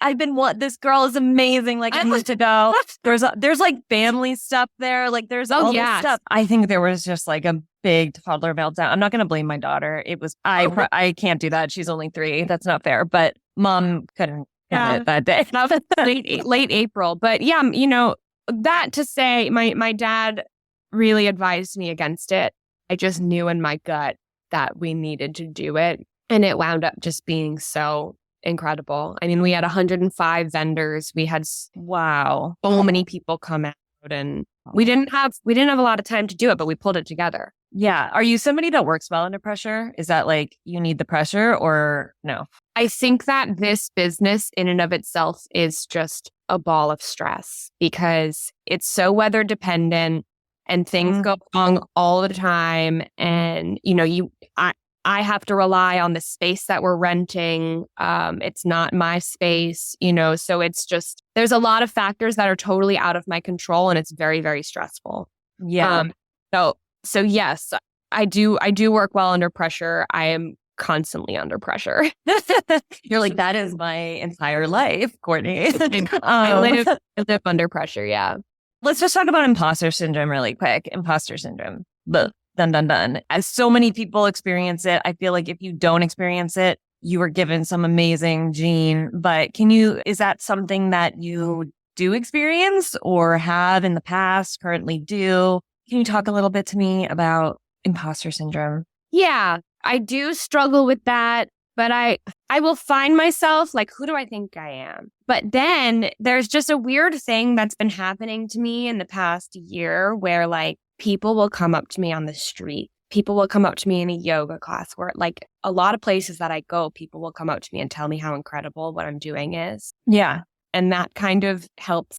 this girl is amazing. Like, I need to go. There's like family stuff there. Like, there's all this stuff. I think there was just like a big toddler meltdown. I'm not gonna blame my daughter. It was I can't do that. She's only 3. That's not fair. But mom couldn't get it that day. That was late April. But yeah, that to say, my dad really advised me against it. I just knew in my gut that we needed to do it. And it wound up just being so incredible. I mean, we had 105 vendors. We had so many people come out, and we didn't have a lot of time to do it, but we pulled it together. Yeah. Are you somebody that works well under pressure? Is that like you need the pressure or no? I think that this business in and of itself is just a ball of stress because it's so weather dependent and things go wrong all the time. And, I have to rely on the space that we're renting. It's not my space, so it's just, there's a lot of factors that are totally out of my control, and it's very, very stressful. Yeah. So yes, I do work well under pressure. I am constantly under pressure. You're like, that is my entire life, Courtney. I live under pressure. Yeah. Let's just talk about imposter syndrome really quick. Imposter syndrome. Dun. As so many people experience it, I feel like if you don't experience it, you were given some amazing gene. But is that something that you do experience or have in the past, currently do? Can you talk a little bit to me about imposter syndrome? Yeah, I do struggle with that, but I will find myself like, who do I think I am? But then there's just a weird thing that's been happening to me in the past year where like people will come up to me on the street. People will come up to me in a yoga class where like a lot of places that I go, people will come up to me and tell me how incredible what I'm doing is. Yeah. And that kind of helps.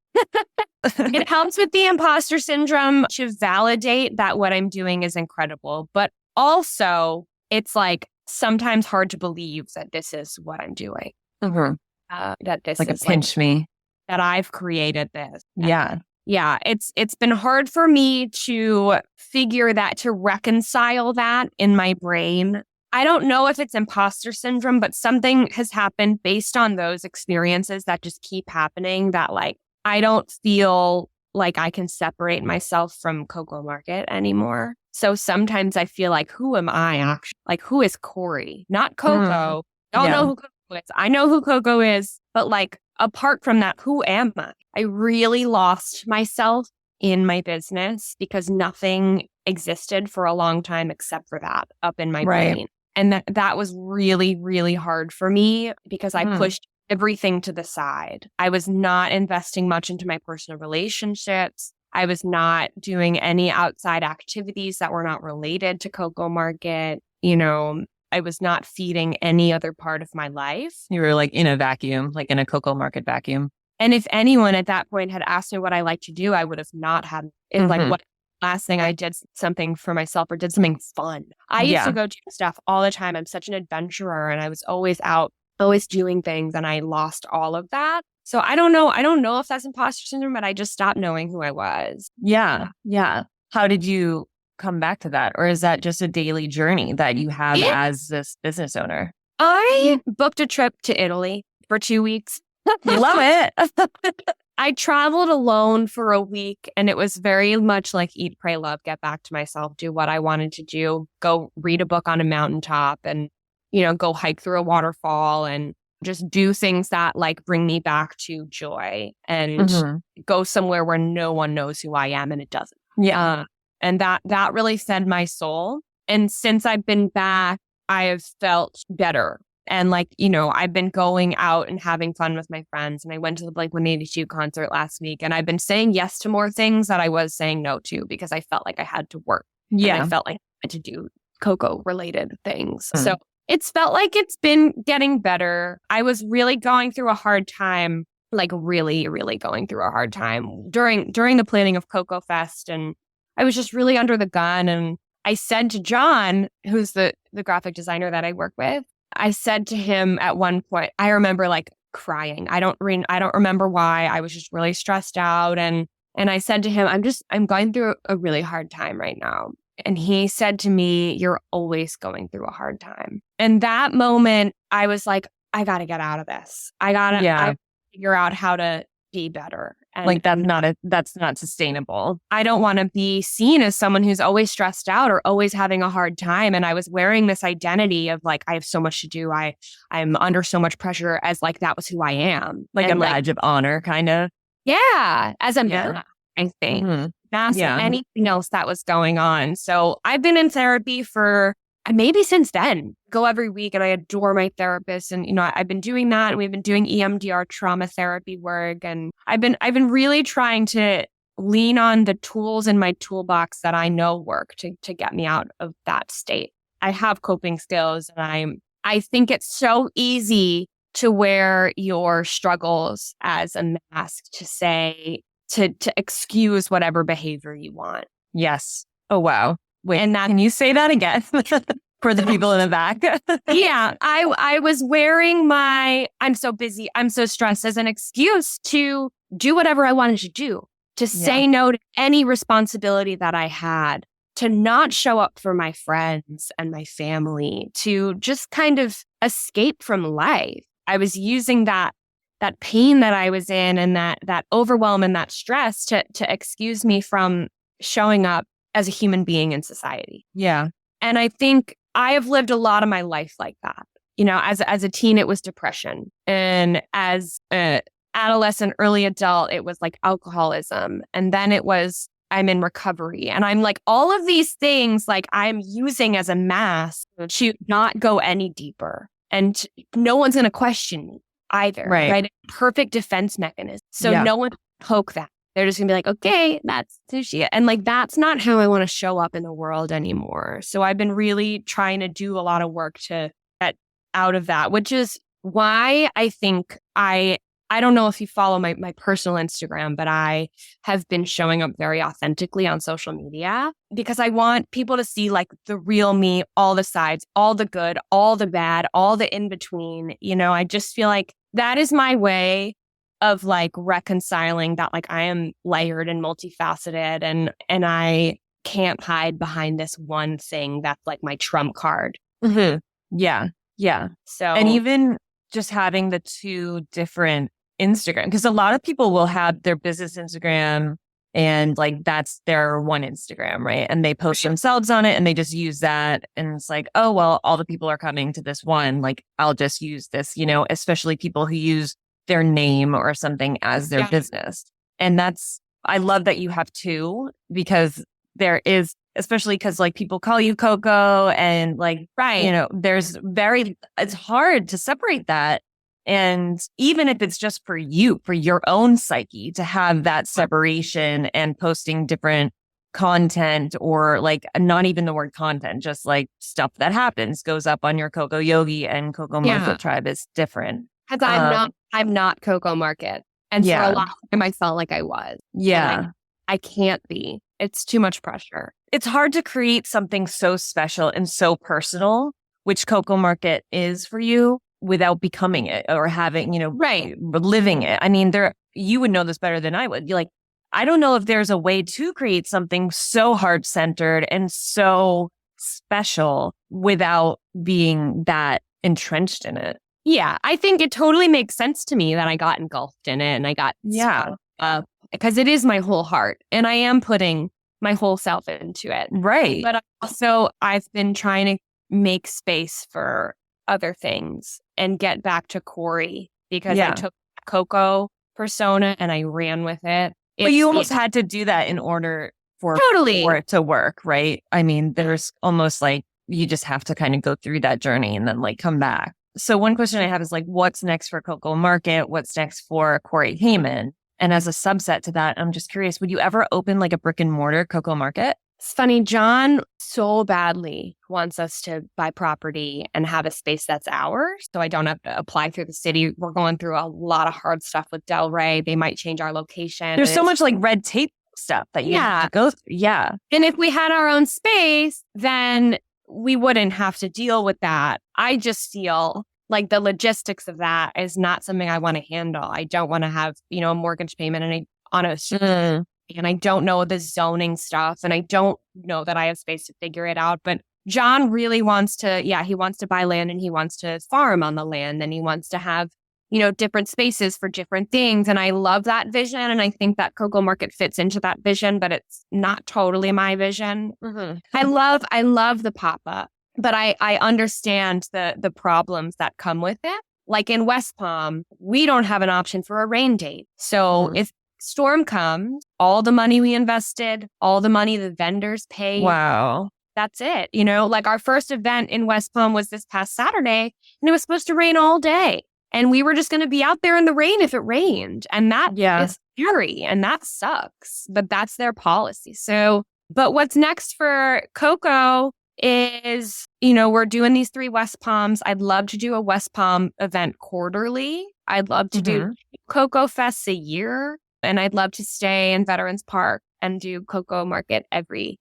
It helps with the imposter syndrome to validate that what I'm doing is incredible. But also, it's like sometimes hard to believe that this is what I'm doing. That this like is a pinch me. That I've created this. Yeah. Yeah. It's been hard for me to reconcile that in my brain. I don't know if it's imposter syndrome, but something has happened based on those experiences that just keep happening that like, I don't feel like I can separate myself from Coco Market anymore. So sometimes I feel like, who am I actually? Like, who is Corey? Not Coco. Don't know who Coco is. I know who Coco is, but like, apart from that, who am I? I really lost myself in my business because nothing existed for a long time except for that up in my brain. And that was really, really hard for me because I pushed everything to the side. I was not investing much into my personal relationships. I was not doing any outside activities that were not related to Coco Market. I was not feeding any other part of my life. You were like in a vacuum, like in a Coco Market vacuum. And if anyone at that point had asked me what I like to do, I would have not had it. Like what last thing I did something for myself or did something fun. I used to go do stuff all the time. I'm such an adventurer and I was always out, always doing things, and I lost all of that. So I don't know. I don't know if that's imposter syndrome, but I just stopped knowing who I was. Yeah. Yeah. How did you come back to that? Or is that just a daily journey that you have as this business owner? I booked a trip to Italy for 2 weeks. Love it. I traveled alone for a week, and it was very much like eat, pray, love, get back to myself, do what I wanted to do, go read a book on a mountaintop and, go hike through a waterfall and just do things that like bring me back to joy and go somewhere where no one knows who I am and it doesn't. Yeah. And that really fed my soul. And since I've been back, I have felt better. And like, I've been going out and having fun with my friends. And I went to the Blink-182 concert last week. And I've been saying yes to more things that I was saying no to because I felt like I had to work. Yeah. And I felt like I had to do Coco related things. So it's felt like it's been getting better. I was really going through a hard time, like really, really going through a hard time during the planning of Coco Fest. And I was just really under the gun. And I said to John, who's the graphic designer that I work with, I said to him at one point, I remember like crying. I don't remember why. I was just really stressed out. And I said to him, I'm going through a really hard time right now. And he said to me, "You're always going through a hard time." And that moment, I was like, I got to get out of this. I gotta figure out how to be better. And like that's not sustainable. I don't want to be seen as someone who's always stressed out or always having a hard time. And I was wearing this identity of like, I have so much to do. I'm under so much pressure, as like that was who I am. Like and a badge of honor, kind of. yeah, as a man, I think. That's anything else that was going on. So I've been in therapy for maybe since then. Go every week, and I adore my therapist. And I've been doing that, and we've been doing EMDR trauma therapy work. And I've been really trying to lean on the tools in my toolbox that I know work to get me out of that state. I have coping skills, and I think it's so easy to wear your struggles as a mask to say to excuse whatever behavior you want. Yes. Oh wow. Wait, and can you say that again for the people in the back? Yeah, I was wearing my I'm so busy, I'm so stressed as an excuse to do whatever I wanted to do, to say no to any responsibility that I had, to not show up for my friends and my family, to just kind of escape from life. I was using that pain that I was in and that overwhelm and that stress to excuse me from showing up as a human being in society. Yeah. And I think I have lived a lot of my life like that. As a teen, it was depression. And as an adolescent, early adult, it was like alcoholism. And then it was, I'm in recovery. And I'm like, all of these things, like I'm using as a mask to not go any deeper. And no one's going to question me either. Right? Perfect defense mechanism. So no one can poke that. They're just going to be like, okay, that's who she is. And like, that's not how I want to show up in the world anymore. So I've been really trying to do a lot of work to get out of that, which is why I think I don't know if you follow my personal Instagram, but I have been showing up very authentically on social media because I want people to see like the real me, all the sides, all the good, all the bad, all the in between. I just feel like that is my way of like reconciling that like I am layered and multifaceted and I can't hide behind this one thing that's like my trump card. Mm-hmm. Yeah. Yeah. So, and even just having the two different Instagram, because a lot of people will have their business Instagram and like that's their one Instagram, right? And they post themselves on it and they just use that. And it's like, oh, well, all the people are coming to this one. Like, I'll just use this, especially people who use their name or something as their business. And I love that you have two, because there is, especially because like people call you Coco and like, it's hard to separate that. And even if it's just for you, for your own psyche, to have that separation and posting different content, or like not even the word content, just like stuff that happens goes up on your Coco Yogi and Coco Market tribe is different. Because I'm not Coco Market. And for a long time, I felt like I was. Yeah. I can't be. It's too much pressure. It's hard to create something so special and so personal, which Coco Market is for you, without becoming it or having, living it. I mean, you would know this better than I would. You're like, I don't know if there's a way to create something so heart-centered and so special without being that entrenched in it. Yeah, I think it totally makes sense to me that I got engulfed in it and I got because it is my whole heart and I am putting my whole self into it. Right. But also I've been trying to make space for other things and get back to Corey, because I took Coco persona and I ran with it. But you almost had to do that in order for it to work, right? I mean, there's almost like you just have to kind of go through that journey and then like come back. So one question I have is like, what's next for Coco Market? What's next for Corey Heyman? And as a subset to that, I'm just curious, would you ever open like a brick and mortar Coco Market? It's funny, John so badly wants us to buy property and have a space that's ours, so I don't have to apply through the city. We're going through a lot of hard stuff with Delray. They might change our location. There's so much like red tape stuff that you have to go through. Yeah. And if we had our own space, then we wouldn't have to deal with that. I just feel like the logistics of that is not something I want to handle. I don't want to have, a mortgage payment and and I don't know the zoning stuff, and I don't know that I have space to figure it out. But John really wants to, he wants to buy land and he wants to farm on the land and he wants to have, different spaces for different things. And I love that vision. And I think that Coco Market fits into that vision, but it's not totally my vision. Mm-hmm. I love the pop-up, but I understand the problems that come with it. Like in West Palm, we don't have an option for a rain date. So if storm comes, all the money we invested, all the money the vendors paid. Wow. That's it. Like our first event in West Palm was this past Saturday, and it was supposed to rain all day. And we were just going to be out there in the rain if it rained. And that is scary and that sucks. But that's their policy. So, but what's next for Coco is, we're doing these 3 West Palms. I'd love to do a West Palm event quarterly. I'd love to do Coco Fests a year. And I'd love to stay in Veterans Park and do Coco Market every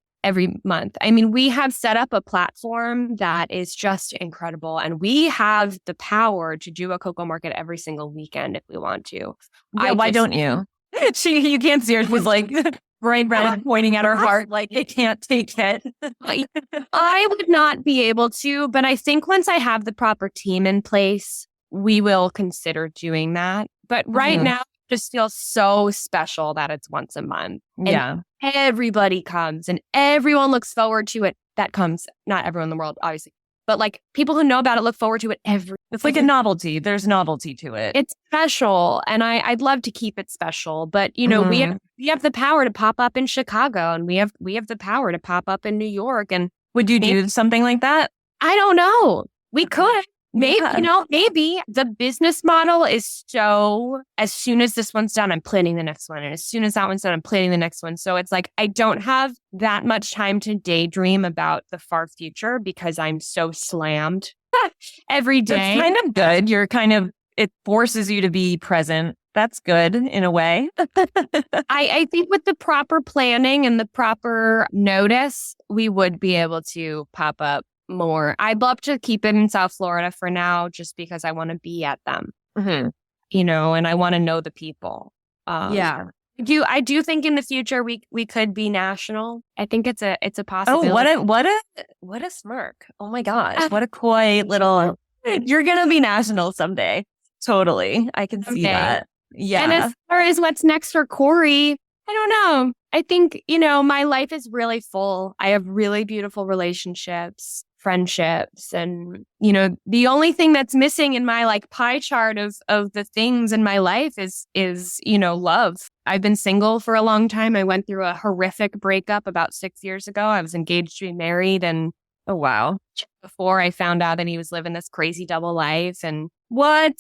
month. I mean, we have set up a platform that is just incredible. And we have the power to do a Coco Market every single weekend if we want to. Why don't you? You can't see her. She's like right around pointing at her heart like it can't take it. I would not be able to, but I think once I have the proper team in place, we will consider doing that. But right now, it just feels so special that it's once a month. And everybody comes and everyone looks forward to it. That comes, not everyone in the world, obviously, but like people who know about it look forward to it It's like a novelty. There's novelty to it. It's special. And I'd love to keep it special. But, we have the power to pop up in Chicago and we have the power to pop up in New York. And would you do something like that? I don't know. We could. Maybe, maybe the business model is so, as soon as this one's done, I'm planning the next one. And as soon as that one's done, I'm planning the next one. So it's like, I don't have that much time to daydream about the far future because I'm so slammed every day. It's kind of good. It forces you to be present. That's good in a way. I think with the proper planning and the proper notice, we would be able to pop up more. I'd love to keep it in South Florida for now, just because I want to be at them, and I want to know the people. I do think in the future we could be national. I think it's a possibility. Oh, what a smirk! Oh my gosh, what a coy little. You're gonna be national someday. Totally, I can see that. Yeah. And as far as what's next for Corey, I don't know. I think my life is really full. I have really beautiful relationships, friendships, and the only thing that's missing in my like pie chart of the things in my life is love. I've been single for a long time. I went through a horrific breakup about 6 years ago. I was engaged to be married, and oh wow, before I found out that he was living this crazy double life. And what?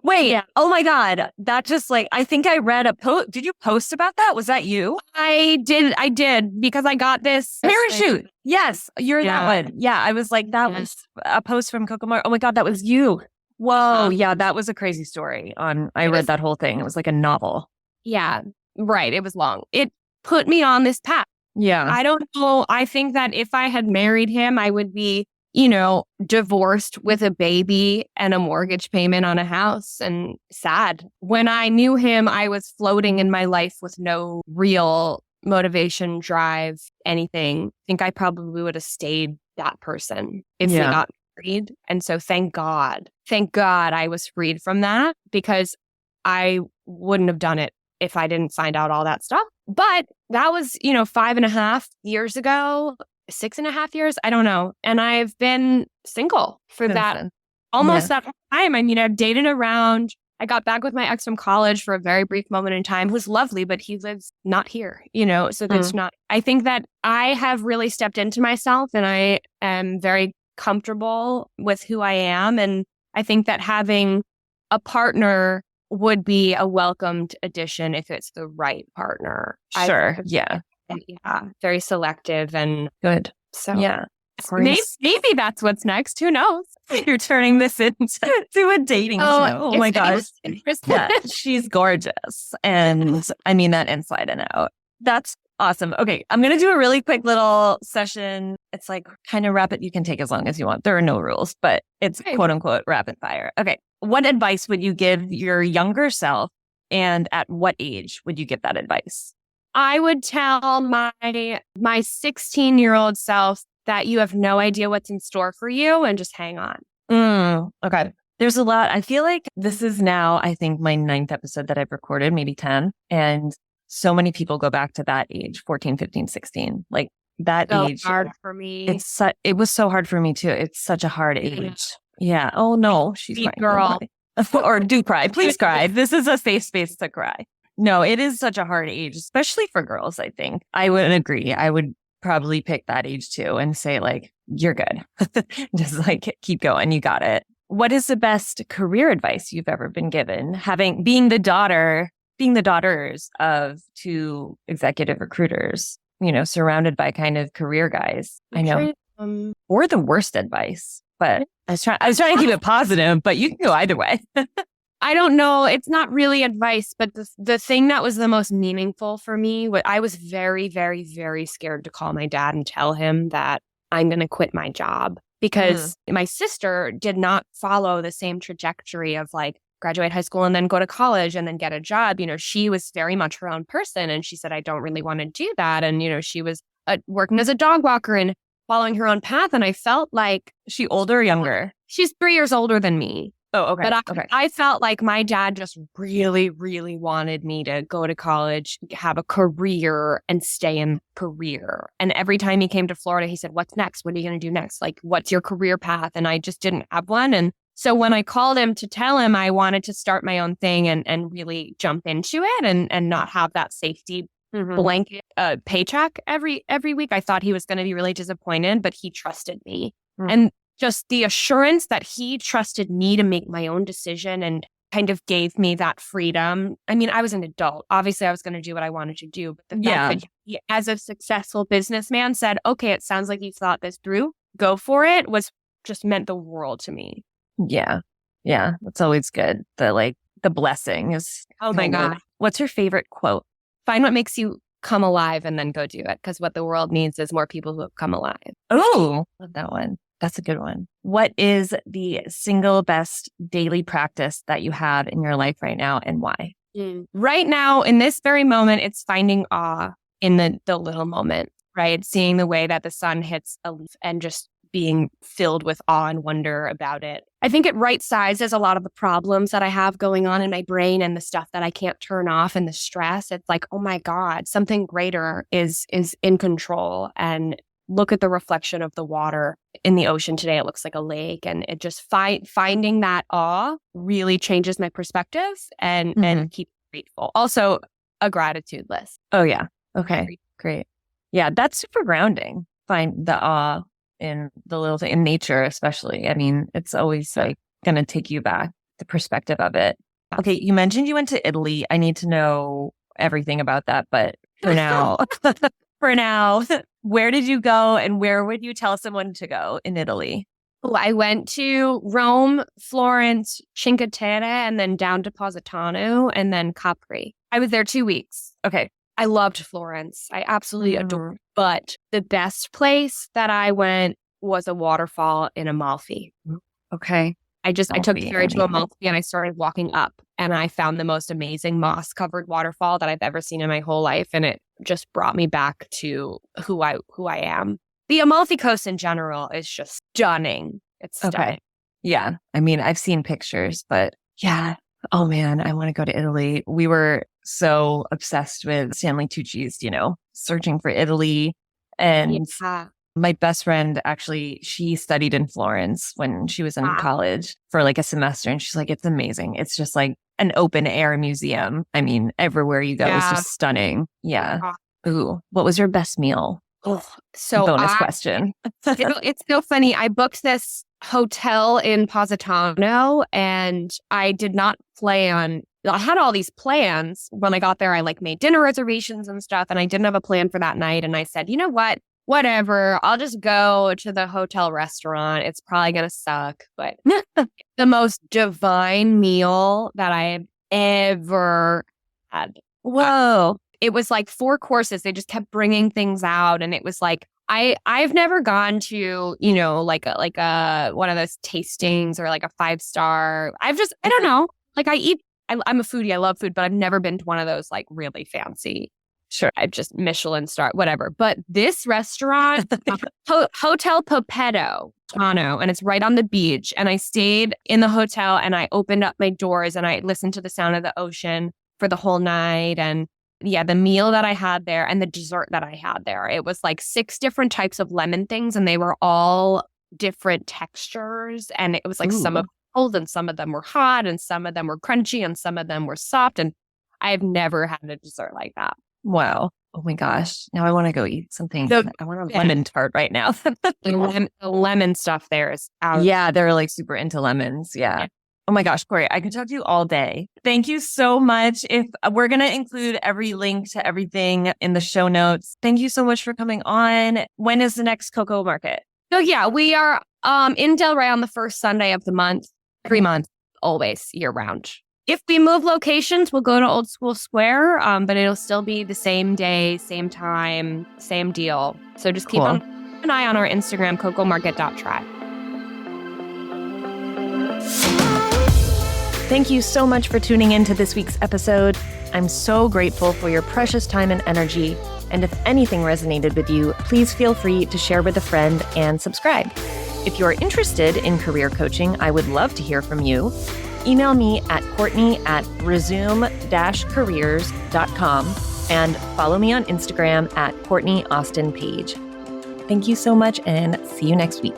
Wait, oh my God. That just I think I read a post. Did you post about that? Was that you? I did because I got this parachute. Yes, you're that one. Yeah, I was like, that was a post from Coco Market. Oh my God, that was you. Whoa. Yeah, that was a crazy story. I read that whole thing. It was like a novel. Yeah, right. It was long. It put me on this path. Yeah. I don't know. I think that if I had married him, I would be divorced with a baby and a mortgage payment on a house and sad. When I knew him, I was floating in my life with no real motivation, drive, anything. I think I probably would have stayed that person if we got married. And so thank God I was freed from that, because I wouldn't have done it if I didn't find out all that stuff. But that was, 5.5 years ago. 6.5 years, I don't know. And I've been single for that almost that time. I mean, I've dated around. I got back with my ex from college for a very brief moment in time, who's lovely, but he lives not here, so that's not. I think that I have really stepped into myself and I am very comfortable with who I am. And I think that having a partner would be a welcomed addition if it's the right partner. Sure. Very selective and good. So maybe that's what's next. Who knows? You're turning this into a dating show. Oh my gosh. Yeah, she's gorgeous. And I mean that inside and out. That's awesome. Okay, I'm going to do a really quick little session. It's like kind of rapid. You can take as long as you want. There are no rules, but it's quote unquote rapid fire. Okay. What advice would you give your younger self, and at what age would you give that advice? I would tell my 16-year-old self that you have no idea what's in store for you and just hang on. Okay. There's a lot. I feel like this is now, I think, my 9th episode that I've recorded, maybe 10. And so many people go back to that age, 14, 15, 16. Like that So age. hard for me. It was so hard for me too. It's such a hard age. Yeah. Oh no, she's Sweet crying. girl. Or do cry. Please cry. This is a safe space to cry. No, it is such a hard age, especially for girls, I think. I would agree. I would probably pick that age too and say like, you're good. Just like keep going. You got it. What is the best career advice you've ever been given? Being the daughters of 2 executive recruiters, surrounded by kind of career guys. I know. Or the worst advice, but I was trying to keep it positive, but you can go either way. I don't know. It's not really advice, but the thing that was the most meaningful for me, I was very, very, very scared to call my dad and tell him that I'm going to quit my job because my sister did not follow the same trajectory of like graduate high school and then go to college and then get a job. She was very much her own person. And she said, I don't really want to do that. And, she was working as a dog walker and following her own path. And I felt like... She older or younger? She's 3 years older than me. Oh, okay. But I felt like my dad just really, really wanted me to go to college, have a career, and stay in career. And every time he came to Florida, he said, what's next? What are you going to do next? Like, what's your career path? And I just didn't have one. And so when I called him to tell him I wanted to start my own thing and really jump into it and not have that safety blanket paycheck every week, I thought he was going to be really disappointed, but he trusted me. And just the assurance that he trusted me to make my own decision and kind of gave me that freedom. I mean, I was an adult. Obviously, I was going to do what I wanted to do. But the fact that he, as a successful businessman, said, okay, it sounds like you thought this through. Go for it, was just meant the world to me. Yeah. Yeah. That's always good. The blessing is... Oh my God. What's your favorite quote? Find what makes you come alive and then go do it. Because what the world needs is more people who have come alive. Oh, love that one. That's a good one. What is the single best daily practice that you have in your life right now and why? Right now, in this very moment, it's finding awe in the little moment, right? Seeing the way that the sun hits a leaf and just being filled with awe and wonder about it. I think it right sizes a lot of the problems that I have going on in my brain and the stuff that I can't turn off and the stress. It's like, oh my God, something greater is in control. And look at the reflection of the water in the ocean today. It looks like a lake. And it just finding that awe really changes my perspective and keep grateful. Also, a gratitude list. Oh, yeah. Okay, great. Yeah, that's super grounding. Find the awe in the little thing, in nature especially. I mean, it's always like going to take you back, the perspective of it. Okay, you mentioned you went to Italy. I need to know everything about that, but for now... For now, where did you go and where would you tell someone to go in Italy? Oh, I went to Rome, Florence, Cinque Terre, and then down to Positano and then Capri. I was there 2 weeks. Okay. I loved Florence. I absolutely adored it. But the best place that I went was a waterfall in Amalfi. Okay. I took the ferry to Amalfi and I started walking up and I found the most amazing moss-covered waterfall that I've ever seen in my whole life. And it just brought me back to who I am. The Amalfi Coast in general is just stunning. It's stunning. Okay. Yeah. I mean, I've seen pictures, but yeah. Oh man, I want to go to Italy. We were so obsessed with Stanley Tucci's, searching for Italy. And my best friend, actually, she studied in Florence when she was in college for like a semester. And she's like, it's amazing. It's just like an open air museum. I mean, everywhere you go is just stunning. Yeah. Ooh, what was your best meal? Oh, so bonus question. It's so funny. I booked this hotel in Positano and I did not plan. I had all these plans. When I got there, I made dinner reservations and stuff. And I didn't have a plan for that night. And I said, you know what? Whatever, I'll just go to the hotel restaurant. It's probably going to suck, but the most divine meal that I have ever had. Whoa. It was like 4 courses. They just kept bringing things out. And it was like, I've never gone to, like a one of those tastings or like a 5-star. I don't know. I'm a foodie. I love food, but I've never been to one of those like really fancy Sure. I just Michelin star, whatever. But this restaurant, Hotel Popetto, Toronto, and it's right on the beach. And I stayed in the hotel and I opened up my doors and I listened to the sound of the ocean for the whole night. And yeah, the meal that I had there and the dessert that I had there, it was like 6 different types of lemon things. And they were all different textures. And it was like some of them cold and some of them were hot and some of them were crunchy and some of them were soft. And I've never had a dessert like that. Wow. Oh my gosh. Now I want to go eat something. I want a lemon tart right now. The lemon stuff there is out. Yeah, they're like super into lemons. Yeah. Oh my gosh, Corey, I could talk to you all day. Thank you so much. If we're going to include every link to everything in the show notes. Thank you so much for coming on. When is the next Coco Market? So yeah, we are in Delray on the first Sunday of the month, every month, always year round. If we move locations, we'll go to Old School Square, but it'll still be the same day, same time, same deal. So just keep an eye on our Instagram, cocomarket.track. Thank you so much for tuning in to this week's episode. I'm so grateful for your precious time and energy. And if anything resonated with you, please feel free to share with a friend and subscribe. If you're interested in career coaching, I would love to hear from you. Email me at Courtney@resume-careers.com and follow me on Instagram at Courtney Austin Page. Thank you so much and see you next week.